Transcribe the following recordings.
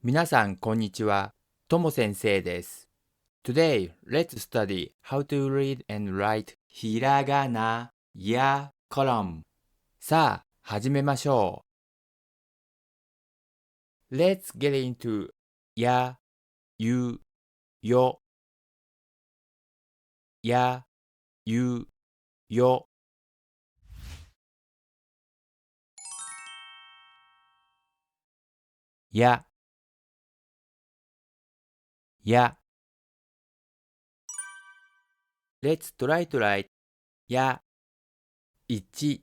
皆さん、こんにちは。とも先生です。Today, let's study how to read and write Hiragana ya column. さあ、始めましょう。Let's get into や、ゆ、よ、や、ゆ、よ。や、や。Let's try to write や、1、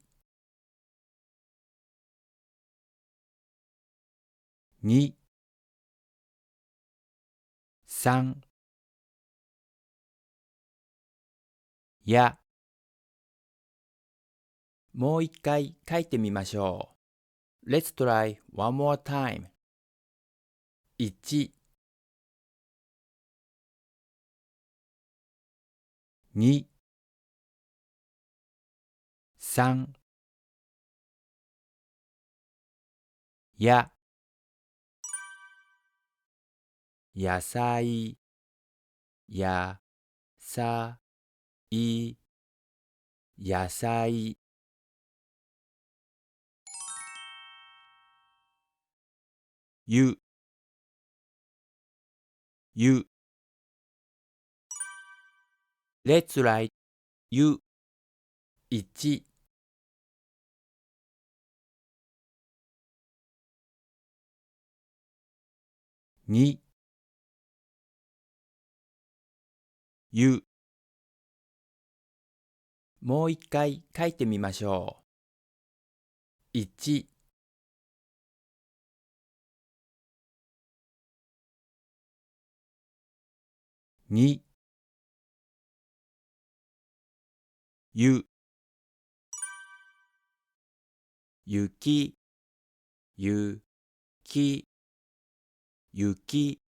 2、3、や。もう一回書いてみましょう。Let's try one more time. 1、2、3、や、野菜、や、さ、い、野菜。ゆ、ゆ。Let's write ゆ、1、2、ゆ。もう一回書いてみましょう。1、2、ゆ、雪、ゆ、き、雪。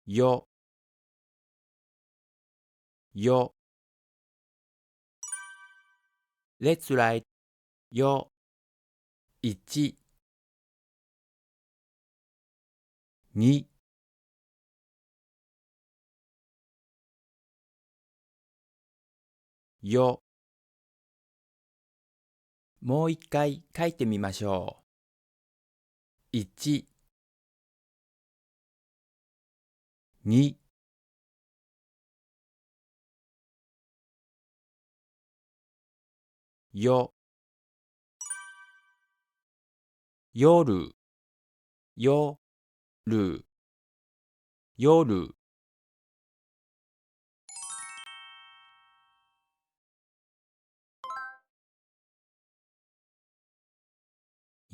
よ、よ。Let's write よ、1、2、よ。もう一回書いてみましょう。1、2、よ、夜、よ、る、夜。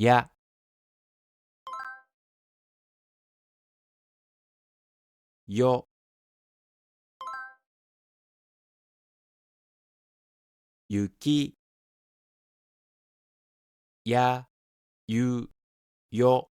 や、よ、雪、や、ゆ、よ。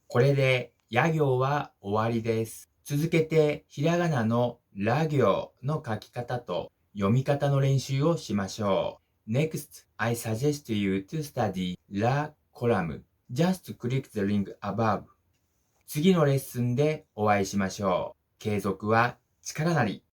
これで、や行は終わりです。続けて、ひらがなのら行の書き方と読み方の練習をしましょう。Next, I suggest you to study la column. Just click the link above. 次のレッスンでお会いしましょう。継続は力なり。